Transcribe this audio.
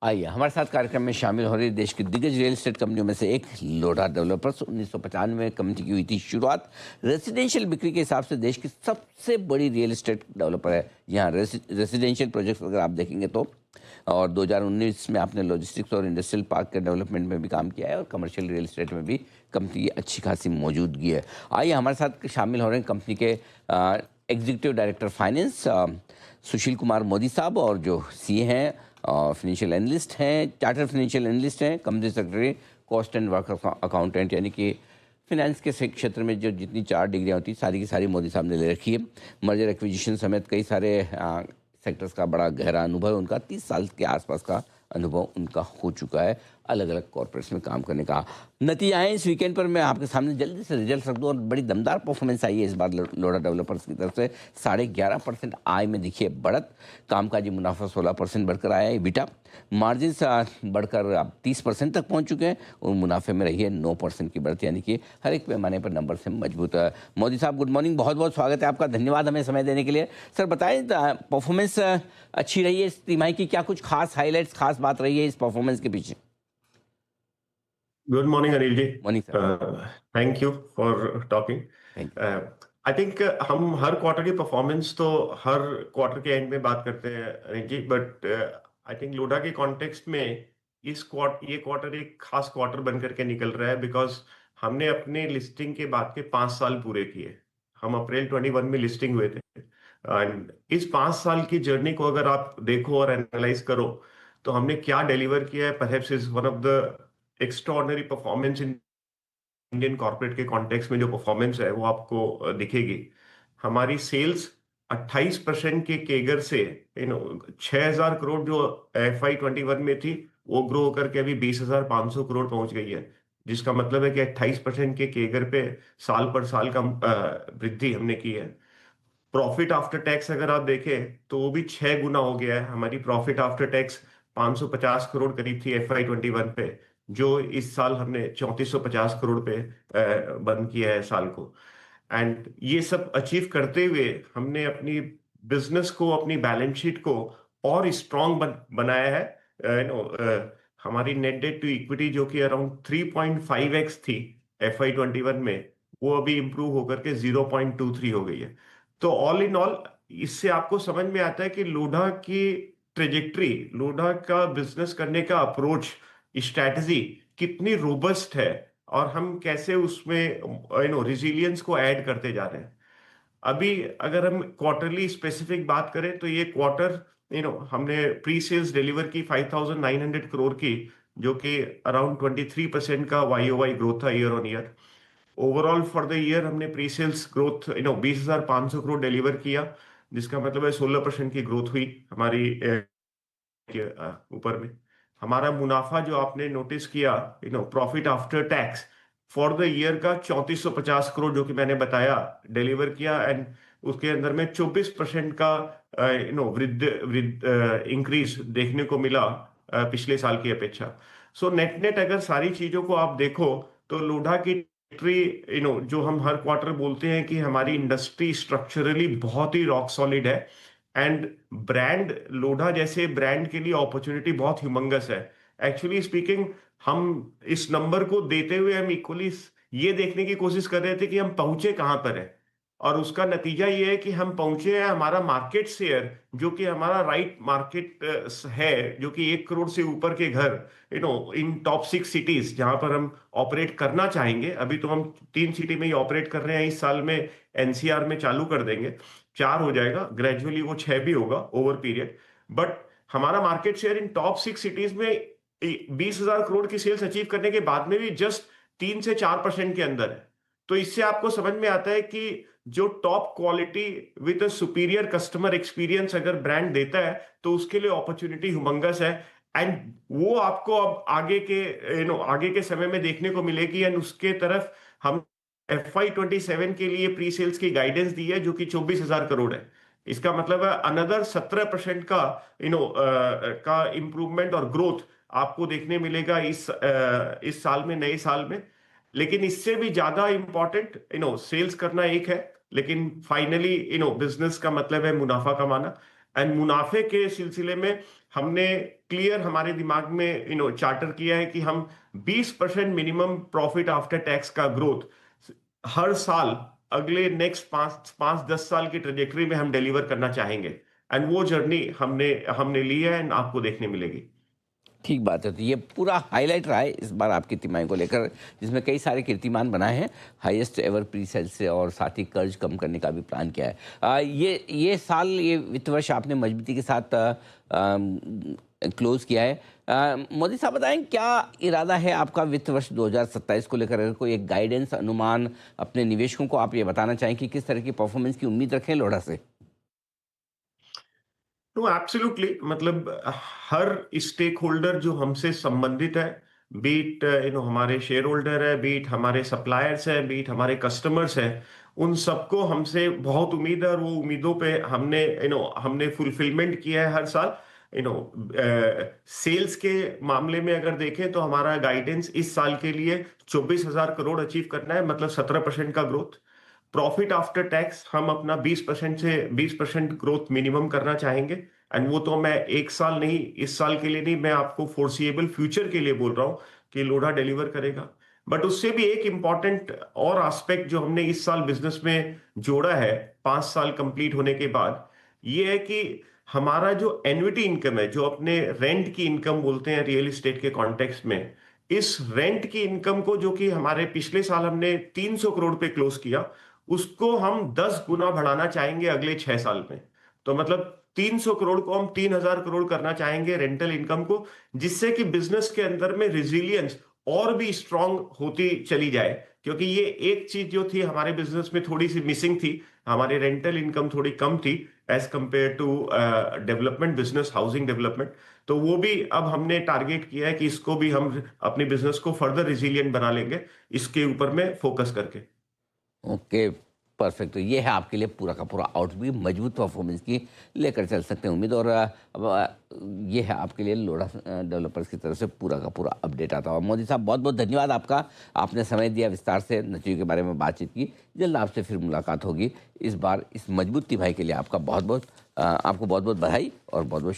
आइए हमारे साथ कार्यक्रम में शामिल हो रही देश की दिग्गज रियल एस्टेट कंपनियों में से एक लोढ़ा डेवलपर्स 1995 में कंपनी की हुई थी शुरुआत। रेजिडेंशियल बिक्री के हिसाब से देश की सबसे बड़ी रियल एस्टेट डेवलपर है। यहाँ रेजिडेंशियल प्रोजेक्ट्स अगर आप देखेंगे तो, और 2019 में आपने लॉजिस्टिक्स और इंडस्ट्रियल पार्क के डेवलपमेंट में भी काम किया है और कमर्शियल रियल एस्टेट में भी कंपनी की अच्छी खासी मौजूदगी है। आइए हमारे साथ शामिल हो रहे हैं कंपनी के executive director finance Sushil Kumar Modi साहब, और जो सीए हैं, फाइनेंशियल एनालिस्ट हैं, चार्टर्ड फाइनेंशियल एनालिस्ट हैं, company secretary, cost and work accountant, यानी कि फिनेंस के क्षेत्र में जो जितनी 4 डिग्रियाँ होती सारी की सारी मोदी साहब ने ले रखी है। मर्जर एक्विजिशन समेत कई सारे सेक्टर्स का बड़ा गहरा अनुभव है उनका। 30 साल के आसपास का अनुभव उनका हो चुका है अलग अलग कॉर्पोरेट्स में काम करने का। नतीजाएं इस वीकेंड पर मैं आपके सामने जल्दी से रिजल्ट रख दूँ, और बड़ी दमदार परफॉर्मेंस आई है इस बार लोढ़ा डेवलपर्स की तरफ से। 11.5% आय में दिखिए बढ़त, कामकाजी मुनाफा 16% बढ़कर आया है, बीटा मार्जिन बढ़कर अब 30% तक पहुंच चुके हैं, और मुनाफे में रही है 9% की बढ़त, यानी कि हर एक पैमाने पर नंबर से मजबूत है। मोदी साहब गुड मॉर्निंग, बहुत बहुत स्वागत है आपका, धन्यवाद हमें समय देने के लिए। सर बताएं, परफॉर्मेंस अच्छी रही है इस तिमाही की, क्या कुछ खास हाईलाइट्स, खास बात रही है इस परफॉर्मेंस के पीछे? Good morning, Anil ji. Morning sir. Thank you for talking. Thank you. I think हम हर क्वार्टर की परफॉर्मेंस तो हर क्वार्टर के एंड में बात करते हैं Anil ji, but I think Lodha के कॉन्टेक्स्ट में ये क्वार्टर एक खास क्वार्टर बन करके निकल रहा है, बिकॉज हमने अपने लिस्टिंग के बाद के 5 साल पूरे किए। हम अप्रैल 21 में लिस्टिंग हुए थे, एंड इस 5 साल की जर्नी को अगर आप देखो और एनालाइज करो तो हमने क्या डिलीवर किया है, perhaps is one of the extraordinary performance in Indian corporate के कॉन्टेक्स्ट में। जो परफॉर्मेंस है वो आपको दिखेगी। हमारी सेल्स 28% के केगर से 6,000 करोड़ जो FY21 में थी, वो ग्रो करके अभी 20,500 करोड़ पहुंच गई है, जिसका मतलब है कि 28% के केगर पे साल पर साल का वृद्धि हमने की है। प्रॉफिट आफ्टर टैक्स अगर आप देखें तो वो भी 6 गुना हो गया है। हमारी प्रॉफिट आफ्टर टैक्स 550 करोड़ करीब थी FY21 पे, जो इस साल हमने 3450 करोड़ पे बंद किया है साल को। एंड ये सब अचीव करते हुए हमने अपनी बिजनेस को, अपनी बैलेंस शीट को और स्ट्रांग बनाया है। हमारी नेट डेट टू इक्विटी जो कि अराउंड 3.5x थी FY21 में, वो अभी इंप्रूव होकर के 0.23 हो गई है। तो ऑल इन ऑल इससे आपको समझ में आता है कि लोढ़ा की ट्रेजेक्टरी, लोढ़ा का बिजनेस करने का अप्रोच, स्ट्रैटेजी कितनी रोबस्ट है, और हम कैसे उसमें रिजिलियंस को ऐड करते जा रहे हैं। अभी अगर हम क्वार्टरली स्पेसिफिक बात करें तो ये क्वार्टर हमने प्री सेल्स डिलीवर की 5,900 करोड़ की, जो कि अराउंड 23% का YOY ग्रोथ था year on year. Overall for the year हमने pre sales growth 20,500 crore deliver किया, जिसका मतलब है 16% की ग्रोथ हुई हमारी के ऊपर में। हमारा मुनाफा जो आपने नोटिस किया, profit after tax for the year का 3450 करोड़, जो कि मैंने बताया, डिलीवर किया, एंड उसके अंदर में 24% का वृद्ध वृद्ध इंक्रीज देखने को मिला पिछले साल की अपेक्षा। सो नेट नेट अगर सारी चीजों को आप देखो तो लोढ़ा की जो हम हर क्वार्टर बोलते हैं कि हमारी इंडस्ट्री स्ट्रक्चरली बहुत ही रॉक सॉलिड है, एंड ब्रांड लोढ़ा जैसे ब्रांड के लिए अपॉर्चुनिटी बहुत ह्यूमंगस है। एक्चुअली स्पीकिंग, हम इस नंबर को देते हुए हम इक्वली ये देखने की कोशिश कर रहे थे कि हम पहुंचे कहां पर है, और उसका नतीजा ये है कि हम पहुंचे हैं हमारा मार्केट शेयर, जो कि हमारा राइट मार्केट है, जो कि 1 करोड़ से ऊपर के घर इन टॉप 6 सिटीज जहां पर हम ऑपरेट करना चाहेंगे। अभी तो हम 3 सिटी में ही ऑपरेट कर रहे हैं, इस साल में NCR में चालू कर देंगे, 4 हो जाएगा, ग्रेजुअली वो 6 भी होगा ओवर पीरियड। बट हमारा market share in top 6 cities में 20,000 करोड़ की सेल्स अचीव करने के बाद में भी जस्ट 3 से 4% के अंदर है। तो इससे आपको समझ में आता है कि जो top quality with a superior customer experience अगर ब्रांड देता है तो उसके लिए अपॉर्चुनिटी ह्यूमंगस है, एंड वो आपको अब आगे के समय में देखने को मिलेगी। एंड उसके तरफ हम FY27 के लिए प्री सेल्स की गाइडेंस दी है, जो कि 24,000 करोड़ है। इसका मतलब है अनदर 17% का का इंप्रूवमेंट और ग्रोथ आपको देखने मिलेगा इस साल में, नए साल में। लेकिन इससे भी ज्यादा इंपॉर्टेंट सेल्स करना एक है, लेकिन फाइनली बिजनेस का मतलब है मुनाफा कमाना। एंड मुनाफे के सिलसिले में हमने क्लियर हमारे दिमाग में चार्टर किया है कि हम 20% मिनिमम प्रॉफिट आफ्टर टैक्स का ग्रोथ हर साल अगले नेक्स्ट 5-10 साल की ट्रेजेक्टरी में हम डिलीवर करना चाहेंगे। एंड वो जर्नी हमने हमने ली है एंड आपको देखने मिलेगी। ठीक बात है। तो ये पूरा हाईलाइट रहा है इस बार आपकी तिमाही को लेकर, जिसमें कई सारे कीर्तिमान बनाए हैं, हाईएस्ट एवर प्री सेल से, और साथ ही कर्ज कम करने का भी प्लान किया है। ये साल, ये वित्त वर्ष आपने मजबूती के साथ क्लोज किया है। मोदी साहब बताएं, क्या इरादा है आपका वित्त वर्ष 2027 को लेकर? अगर कोई एक गाइडेंस, अनुमान अपने निवेशकों को आप ये बताना चाहें कि किस तरह की परफॉर्मेंस की उम्मीद रखें लोढ़ा से? तो एब्सोल्युटली, मतलब हर स्टेक होल्डर जो हमसे संबंधित है, बीट हमारे शेयर होल्डर है, बीट हमारे सप्लायर्स है, बीट हमारे कस्टमर्स है, उन सबको हमसे बहुत उम्मीद है और वो उम्मीदों पे हमने फुलफिलमेंट किया है हर साल। सेल्स के मामले में अगर देखें तो हमारा गाइडेंस इस साल के लिए 24,000 करोड़ अचीव करना है, मतलब 17% का ग्रोथ। प्रॉफिट आफ्टर टैक्स हम अपना 20% ग्रोथ मिनिमम करना चाहेंगे। एंड वो तो मैं एक साल नहीं, इस साल के लिए नहीं, मैं आपको फोर्सिएबल फ्यूचर के लिए बोल रहा हूं कि लोढ़ा डिलीवर करेगा। बट उससे भी एक इंपॉर्टेंट और एस्पेक्ट जो हमने इस साल बिजनेस में जोड़ा है 5 साल कंप्लीट होने के बाद, ये है कि हमारा जो एन्युटी इनकम है, जो अपने रेंट की इनकम बोलते हैं रियल एस्टेट के कॉन्टेक्स्ट में, इस रेंट की इनकम को, जो कि हमारे पिछले साल हमने 300 करोड़ पे क्लोज किया, उसको हम 10 गुना बढ़ाना चाहेंगे अगले 6 साल में। तो मतलब 300 करोड़ को हम 3,000 करोड़ करना चाहेंगे रेंटल इनकम को, जिससे कि बिजनेस के अंदर में रिजिलियंस और भी स्ट्रांग होती चली जाए। क्योंकि ये एक चीज जो थी हमारे बिजनेस में थोड़ी सी मिसिंग थी, हमारी रेंटल इनकम थोड़ी कम थी as compare to development business, housing development. तो वो भी अब हमने टारगेट किया है कि इसको भी हम अपने बिजनेस को फर्दर रिजिलियंट बना लेंगे, इसके ऊपर में फोकस करके। Okay, perfect. तो ये है आपके लिए पूरा का पूरा आउटलुक, मजबूत परफॉर्मेंस की लेकर चल सकते हैं उम्मीद। और ये है आपके लिए लोढ़ा डेवलपर्स की तरफ से पूरा का पूरा अपडेट आता हुआ। मोदी साहब, बहुत बहुत धन्यवाद आपका, आपने समय दिया, विस्तार से नतीजों के बारे में बातचीत की। जल्द आपसे फिर मुलाकात होगी। इस बार इस मजबूत तिमाही के लिए आपका आपको बहुत बहुत बधाई और बहुत बहुत